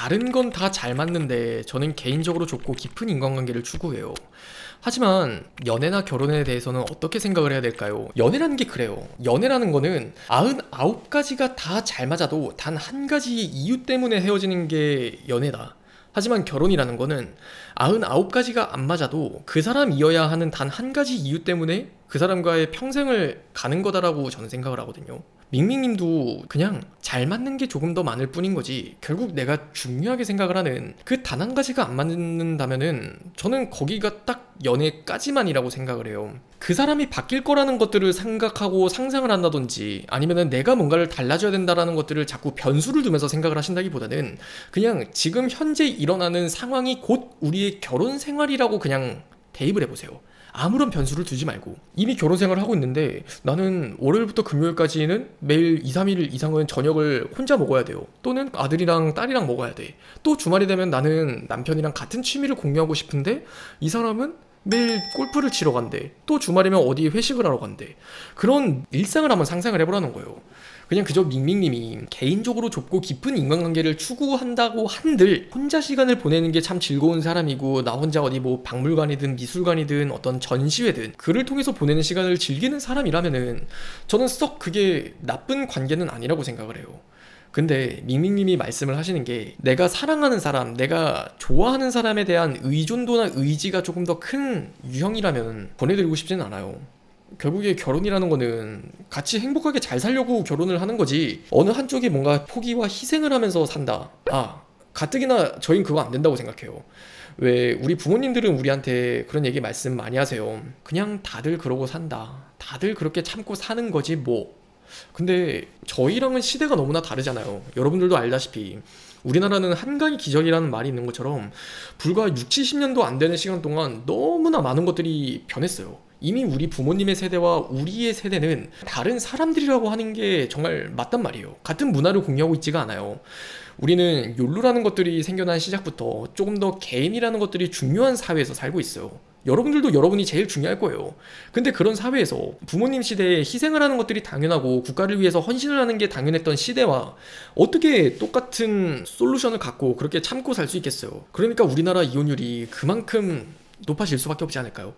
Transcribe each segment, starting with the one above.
다른 건 다 잘 맞는데 저는 개인적으로 좁고 깊은 인간관계를 추구해요. 하지만 연애나 결혼에 대해서는 어떻게 생각을 해야 될까요? 연애라는 게 그래요. 연애라는 거는 99가지가 다 잘 맞아도 단 한 가지의 이유 때문에 헤어지는 게 연애다. 하지만 결혼이라는 거는 99가지가 안 맞아도 그 사람이어야 하는 단 한 가지 이유 때문에 그 사람과의 평생을 가는 거다라고 저는 생각을 하거든요. 밍밍님도 그냥 잘 맞는 게 조금 더 많을 뿐인 거지, 결국 내가 중요하게 생각을 하는 그 단 한 가지가 안 맞는다면은 저는 거기가 딱 연애까지만이라고 생각을 해요. 그 사람이 바뀔 거라는 것들을 생각하고 상상을 한다든지 아니면은 내가 뭔가를 달라져야 된다라는 것들을 자꾸 변수를 두면서 생각을 하신다기보다는 그냥 지금 현재 일어나는 상황이 곧 우리의 결혼 생활이라고 그냥 대입을 해보세요. 아무런 변수를 두지 말고. 이미 결혼 생활을 하고 있는데 나는 월요일부터 금요일까지는 매일 2, 3일 이상은 저녁을 혼자 먹어야 돼요. 또는 아들이랑 딸이랑 먹어야 돼. 또 주말이 되면 나는 남편이랑 같은 취미를 공유하고 싶은데 이 사람은 매일 골프를 치러 간대. 또 주말이면 어디 회식을 하러 간대. 그런 일상을 한번 상상을 해보라는 거예요. 그냥 그저 밍밍님이 개인적으로 좁고 깊은 인간관계를 추구한다고 한들 혼자 시간을 보내는 게 참 즐거운 사람이고, 나 혼자 어디 뭐 박물관이든 미술관이든 어떤 전시회든 그를 통해서 보내는 시간을 즐기는 사람이라면은 저는 썩 그게 나쁜 관계는 아니라고 생각을 해요. 근데 밍밍님이 말씀을 하시는 게 내가 사랑하는 사람, 내가 좋아하는 사람에 대한 의존도나 의지가 조금 더 큰 유형이라면 보내드리고 싶지는 않아요. 결국에 결혼이라는 거는 같이 행복하게 잘 살려고 결혼을 하는 거지, 어느 한쪽이 뭔가 포기와 희생을 하면서 산다, 가뜩이나 저희는 그거 안 된다고 생각해요. 왜 우리 부모님들은 우리한테 그런 얘기 말씀 많이 하세요. 그냥 다들 그러고 산다, 다들 그렇게 참고 사는 거지 뭐. 근데 저희랑은 시대가 너무나 다르잖아요. 여러분들도 알다시피 우리나라는 한강이 기적이라는 말이 있는 것처럼 불과 6, 70년도 안 되는 시간 동안 너무나 많은 것들이 변했어요. 이미 우리 부모님의 세대와 우리의 세대는 다른 사람들이라고 하는 게 정말 맞단 말이에요. 같은 문화를 공유하고 있지가 않아요. 우리는 욜로라는 것들이 생겨난 시작부터 조금 더 개인이라는 것들이 중요한 사회에서 살고 있어요. 여러분들도 여러분이 제일 중요할 거예요. 근데 그런 사회에서 부모님 시대에 희생을 하는 것들이 당연하고 국가를 위해서 헌신을 하는 게 당연했던 시대와 어떻게 똑같은 솔루션을 갖고 그렇게 참고 살 수 있겠어요. 그러니까 우리나라 이혼율이 그만큼 높아질 수밖에 없지 않을까요?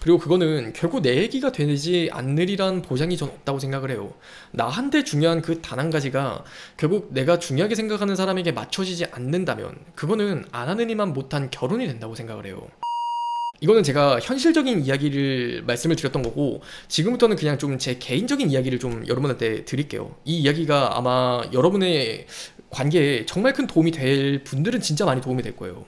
그리고 그거는 결국 내 얘기가 되지 않으리란 보장이 전 없다고 생각을 해요. 나한테 중요한 그 단 한 가지가 결국 내가 중요하게 생각하는 사람에게 맞춰지지 않는다면 그거는 안 하느니만 못한 결혼이 된다고 생각을 해요. 이거는 제가 현실적인 이야기를 말씀을 드렸던 거고, 지금부터는 그냥 좀 제 개인적인 이야기를 좀 여러분한테 드릴게요. 이 이야기가 아마 여러분의 관계에 정말 큰 도움이 될 분들은 진짜 많이 도움이 될 거예요.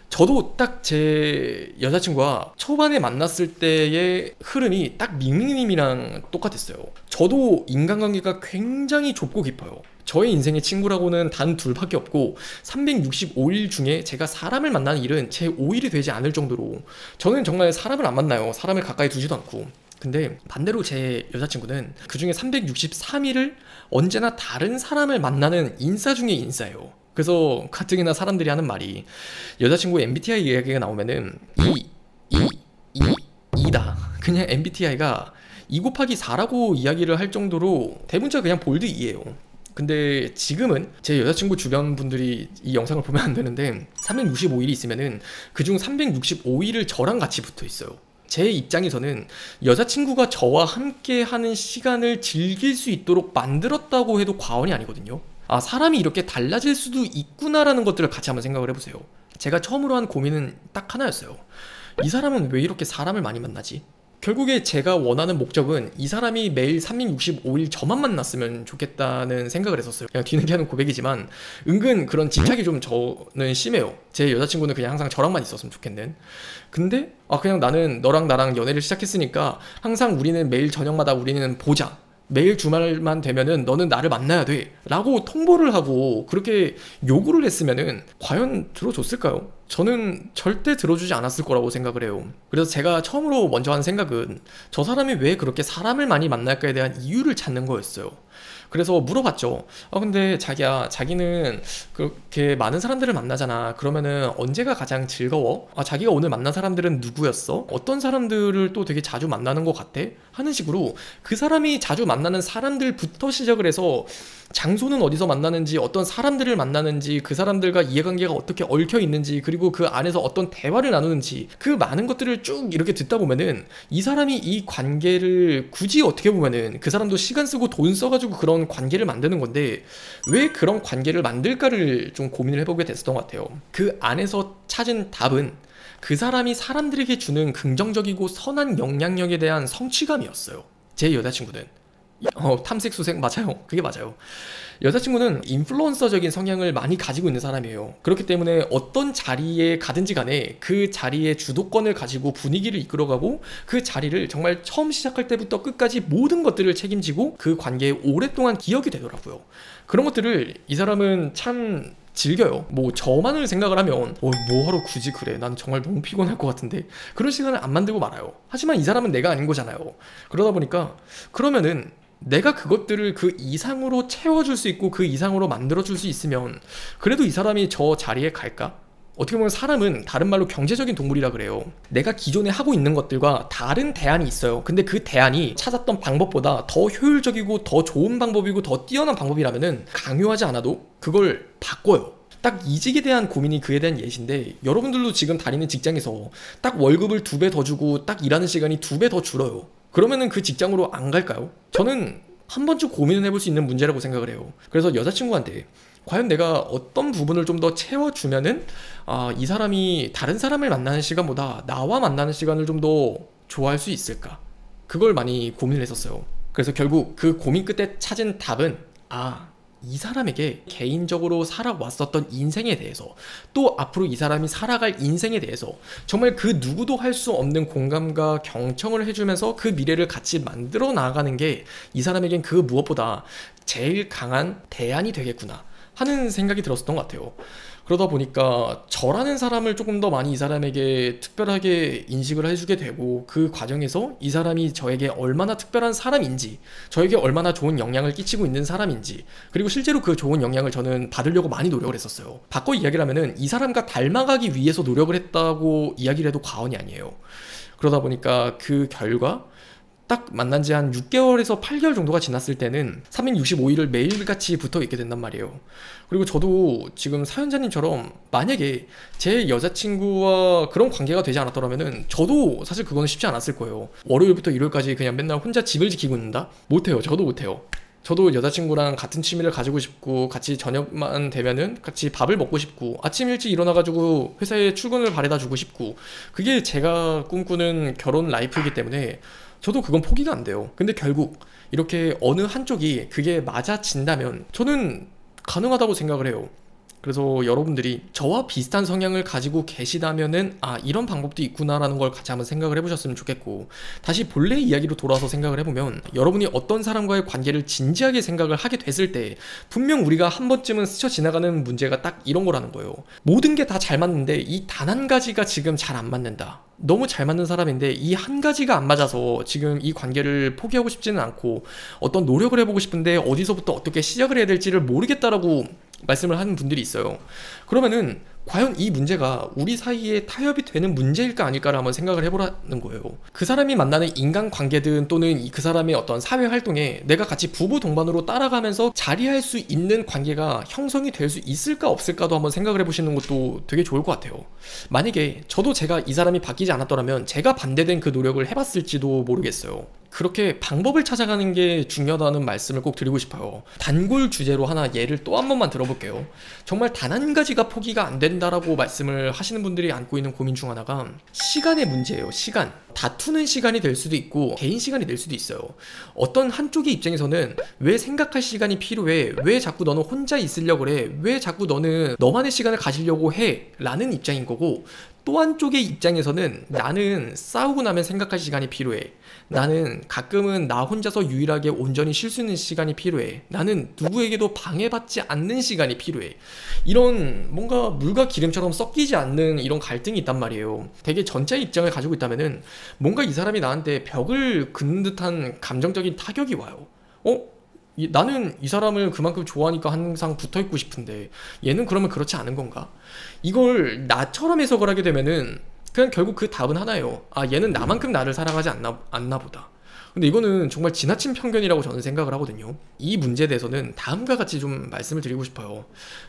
저도 딱 제 여자친구와 초반에 만났을 때의 흐름이 딱 밍밍님이랑 똑같았어요. 저도 인간관계가 굉장히 좁고 깊어요. 저의 인생의 친구라고는 단 둘밖에 없고 365일 중에 제가 사람을 만나는 일은 제 5일이 되지 않을 정도로 저는 정말 사람을 안 만나요. 사람을 가까이 두지도 않고. 근데 반대로 제 여자친구는 그 중에 363일을 언제나 다른 사람을 만나는 인싸 중에 인싸예요. 그래서 가뜩이나 사람들이 하는 말이, 여자친구 MBTI 이야기가 나오면은 2다. 그냥 MBTI가 2 곱하기 4라고 이야기를 할 정도로 대문자 그냥 볼드 2예요. 근데 지금은 제 여자친구 주변 분들이 이 영상을 보면 안 되는데 365일이 있으면은 그중 365일을 저랑 같이 붙어 있어요. 제 입장에서는 여자친구가 저와 함께 하는 시간을 즐길 수 있도록 만들었다고 해도 과언이 아니거든요. 사람이 이렇게 달라질 수도 있구나라는 것들을 같이 한번 생각을 해보세요. 제가 처음으로 한 고민은 딱 하나였어요. 이 사람은 왜 이렇게 사람을 많이 만나지? 결국에 제가 원하는 목적은 이 사람이 매일 365일 저만 만났으면 좋겠다는 생각을 했었어요. 그냥 뒤늦게 하는 고백이지만 은근 그런 집착이 좀 저는 심해요. 제 여자친구는 그냥 항상 저랑만 있었으면 좋겠는. 근데 그냥 나는 너랑 나랑 연애를 시작했으니까 항상 우리는 매일 저녁마다 우리는 보자, 매일 주말만 되면은 너는 나를 만나야 돼 라고 통보를 하고 그렇게 요구를 했으면은 과연 들어줬을까요? 저는 절대 들어주지 않았을 거라고 생각을 해요. 그래서 제가 처음으로 먼저 한 생각은 저 사람이 왜 그렇게 사람을 많이 만날까에 대한 이유를 찾는 거였어요. 그래서 물어봤죠. 근데 자기야, 자기는 그렇게 많은 사람들을 만나잖아. 그러면은 언제가 가장 즐거워? 자기가 오늘 만난 사람들은 누구였어? 어떤 사람들을 또 되게 자주 만나는 것 같아? 하는 식으로 그 사람이 자주 만나는 사람들부터 시작을 해서 장소는 어디서 만나는지, 어떤 사람들을 만나는지, 그 사람들과 이해관계가 어떻게 얽혀 있는지, 그리고 그 안에서 어떤 대화를 나누는지, 그 많은 것들을 쭉 이렇게 듣다 보면은 이 사람이 이 관계를 굳이 어떻게 보면은 그 사람도 시간 쓰고 돈 써가지고 그런 관계를 만드는 건데 왜 그런 관계를 만들까를 좀 고민을 해보게 됐었던 것 같아요. 그 안에서 찾은 답은 그 사람이 사람들에게 주는 긍정적이고 선한 영향력에 대한 성취감이었어요. 제 여자친구는 탐색수색 맞아요. 그게 맞아요. 여자친구는 인플루언서적인 성향을 많이 가지고 있는 사람이에요. 그렇기 때문에 어떤 자리에 가든지 간에 그 자리의 주도권을 가지고 분위기를 이끌어가고 그 자리를 정말 처음 시작할 때부터 끝까지 모든 것들을 책임지고 그 관계에 오랫동안 기억이 되더라고요. 그런 것들을 이 사람은 참 즐겨요. 뭐 저만을 생각을 하면 뭐 하러 굳이 그래, 난 정말 너무 피곤할 것 같은데, 그런 시간을 안 만들고 말아요. 하지만 이 사람은 내가 아닌 거잖아요. 그러다 보니까 그러면은 내가 그것들을 그 이상으로 채워줄 수 있고 그 이상으로 만들어줄 수 있으면 그래도 이 사람이 저 자리에 갈까? 어떻게 보면 사람은 다른 말로 경제적인 동물이라 그래요. 내가 기존에 하고 있는 것들과 다른 대안이 있어요. 근데 그 대안이 찾았던 방법보다 더 효율적이고 더 좋은 방법이고 더 뛰어난 방법이라면은 강요하지 않아도 그걸 바꿔요. 딱 이직에 대한 고민이 그에 대한 예시인데, 여러분들도 지금 다니는 직장에서 딱 월급을 2배 더 주고 딱 일하는 시간이 2배 더 줄어요. 그러면은 그 직장으로 안 갈까요? 저는 한 번쯤 고민을 해볼 수 있는 문제라고 생각을 해요. 그래서 여자친구한테 과연 내가 어떤 부분을 좀 더 채워주면은 이 사람이 다른 사람을 만나는 시간보다 나와 만나는 시간을 좀 더 좋아할 수 있을까? 그걸 많이 고민을 했었어요. 그래서 결국 그 고민 끝에 찾은 답은 이 사람에게 개인적으로 살아왔었던 인생에 대해서, 또 앞으로 이 사람이 살아갈 인생에 대해서 정말 그 누구도 할 수 없는 공감과 경청을 해주면서 그 미래를 같이 만들어 나가는 게 이 사람에겐 그 무엇보다 제일 강한 대안이 되겠구나 하는 생각이 들었었던 것 같아요. 그러다 보니까 저라는 사람을 조금 더 많이 이 사람에게 특별하게 인식을 해주게 되고, 그 과정에서 이 사람이 저에게 얼마나 특별한 사람인지, 저에게 얼마나 좋은 영향을 끼치고 있는 사람인지, 그리고 실제로 그 좋은 영향을 저는 받으려고 많이 노력을 했었어요. 바꿔 이야기를 하면은 이 사람과 닮아가기 위해서 노력을 했다고 이야기를 해도 과언이 아니에요. 그러다 보니까 그 결과 딱 만난 지 한 6개월에서 8개월 정도가 지났을 때는 365일을 매일같이 붙어 있게 된단 말이에요. 그리고 저도 지금 사연자님처럼 만약에 제 여자친구와 그런 관계가 되지 않았더라면은 저도 사실 그거는 쉽지 않았을 거예요. 월요일부터 일요일까지 그냥 맨날 혼자 집을 지키고 있는다? 못해요. 저도 못해요. 저도 여자친구랑 같은 취미를 가지고 싶고, 같이 저녁만 되면은 같이 밥을 먹고 싶고, 아침 일찍 일어나가지고 회사에 출근을 바래다 주고 싶고, 그게 제가 꿈꾸는 결혼 라이프이기 때문에 저도 그건 포기가 안 돼요. 근데 결국 이렇게 어느 한쪽이 그게 맞아진다면 저는 가능하다고 생각을 해요. 그래서 여러분들이 저와 비슷한 성향을 가지고 계시다면은 이런 방법도 있구나라는 걸 같이 한번 생각을 해보셨으면 좋겠고, 다시 본래 이야기로 돌아서 생각을 해보면 여러분이 어떤 사람과의 관계를 진지하게 생각을 하게 됐을 때 분명 우리가 한 번쯤은 스쳐 지나가는 문제가 딱 이런 거라는 거예요. 모든 게 다 잘 맞는데 이 단 한 가지가 지금 잘 안 맞는다. 너무 잘 맞는 사람인데 이 한 가지가 안 맞아서 지금 이 관계를 포기하고 싶지는 않고 어떤 노력을 해보고 싶은데 어디서부터 어떻게 시작을 해야 될지를 모르겠다라고 말씀을 하는 분들이 있어요. 그러면은 과연 이 문제가 우리 사이에 타협이 되는 문제일까 아닐까를 한번 생각을 해보라는 거예요. 그 사람이 만나는 인간관계든 또는 그 사람의 어떤 사회활동에 내가 같이 부부 동반으로 따라가면서 자리할 수 있는 관계가 형성이 될 수 있을까 없을까도 한번 생각을 해보시는 것도 되게 좋을 것 같아요. 만약에 저도 제가 이 사람이 바뀌지 않았더라면 제가 반대된 그 노력을 해봤을지도 모르겠어요. 그렇게 방법을 찾아가는 게 중요하다는 말씀을 꼭 드리고 싶어요. 단골 주제로 하나 예를 또 한 번만 들어볼게요. 정말 단 한 가지가 포기가 안 된다라고 말씀을 하시는 분들이 안고 있는 고민 중 하나가 시간의 문제예요. 시간. 다투는 시간이 될 수도 있고 개인 시간이 될 수도 있어요. 어떤 한쪽의 입장에서는 왜 생각할 시간이 필요해? 왜 자꾸 너는 혼자 있으려고 그래? 왜 자꾸 너는 너만의 시간을 가지려고 해? 라는 입장인 거고, 또 한쪽의 입장에서는 나는 싸우고 나면 생각할 시간이 필요해. 나는 가끔은 나 혼자서 유일하게 온전히 쉴 수 있는 시간이 필요해. 나는 누구에게도 방해받지 않는 시간이 필요해. 이런 뭔가 물과 기름처럼 섞이지 않는 이런 갈등이 있단 말이에요. 되게 전자의 입장을 가지고 있다면은 뭔가 이 사람이 나한테 벽을 긋는 듯한 감정적인 타격이 와요. 나는 이 사람을 그만큼 좋아하니까 항상 붙어있고 싶은데 얘는 그러면 그렇지 않은 건가? 이걸 나처럼 해석을 하게 되면은 그냥 결국 그 답은 하나예요. 아, 얘는 나만큼 나를 사랑하지 않나 보다. 근데 이거는 정말 지나친 편견이라고 저는 생각을 하거든요. 이 문제에 대해서는 다음과 같이 좀 말씀을 드리고 싶어요.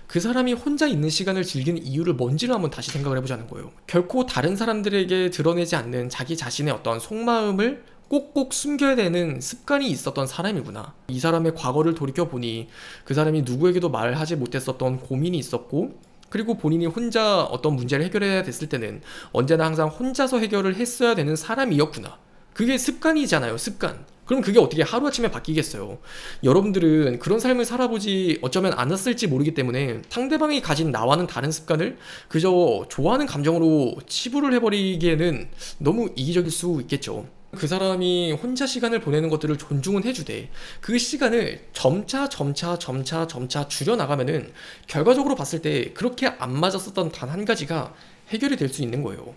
그 사람이 혼자 있는 시간을 즐기는 이유를 뭔지를 한번 다시 생각을 해보자는 거예요. 결코 다른 사람들에게 드러내지 않는 자기 자신의 어떤 속마음을 꼭꼭 숨겨야 되는 습관이 있었던 사람이구나. 이 사람의 과거를 돌이켜보니 그 사람이 누구에게도 말하지 못했었던 고민이 있었고, 그리고 본인이 혼자 어떤 문제를 해결해야 됐을 때는 언제나 항상 혼자서 해결을 했어야 되는 사람이었구나. 그게 습관이잖아요, 습관. 그럼 그게 어떻게 하루아침에 바뀌겠어요? 여러분들은 그런 삶을 살아보지 어쩌면 않았을지 모르기 때문에 상대방이 가진 나와는 다른 습관을 그저 좋아하는 감정으로 치부를 해버리기에는 너무 이기적일 수 있겠죠. 그 사람이 혼자 시간을 보내는 것들을 존중은 해주되 그 시간을 점차 줄여나가면은 결과적으로 봤을 때 그렇게 안 맞았었던 단 한 가지가 해결이 될 수 있는 거예요.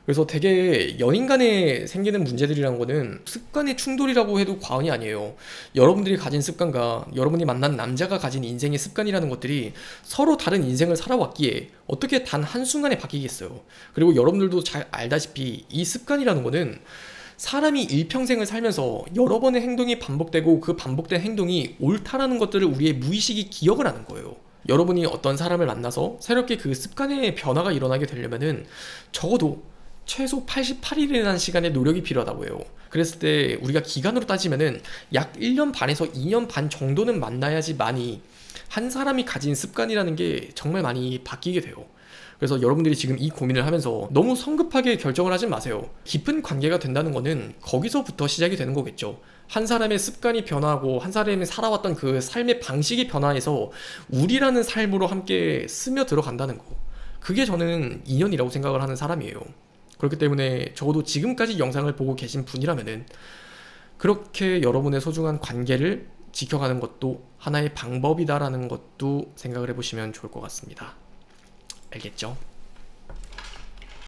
그래서 되게 연인 간에 생기는 문제들이란 거는 습관의 충돌이라고 해도 과언이 아니에요. 여러분들이 가진 습관과 여러분이 만난 남자가 가진 인생의 습관이라는 것들이 서로 다른 인생을 살아왔기에 어떻게 단 한순간에 바뀌겠어요. 그리고 여러분들도 잘 알다시피 이 습관이라는 거는 사람이 일평생을 살면서 여러 번의 행동이 반복되고 그 반복된 행동이 옳다라는 것들을 우리의 무의식이 기억을 하는 거예요. 여러분이 어떤 사람을 만나서 새롭게 그 습관의 변화가 일어나게 되려면은 적어도 최소 88일이라는 시간의 노력이 필요하다고 해요. 그랬을 때 우리가 기간으로 따지면은 약 1년 반에서 2년 반 정도는 만나야지만이 한 사람이 가진 습관이라는 게 정말 많이 바뀌게 돼요. 그래서 여러분들이 지금 이 고민을 하면서 너무 성급하게 결정을 하지 마세요. 깊은 관계가 된다는 거는 거기서부터 시작이 되는 거겠죠. 한 사람의 습관이 변화하고 한 사람이 살아왔던 그 삶의 방식이 변화해서 우리라는 삶으로 함께 스며 들어간다는 거. 그게 저는 인연이라고 생각을 하는 사람이에요. 그렇기 때문에 적어도 지금까지 영상을 보고 계신 분이라면은 그렇게 여러분의 소중한 관계를 지켜가는 것도 하나의 방법이다라는 것도 생각을 해보시면 좋을 것 같습니다. 알겠죠?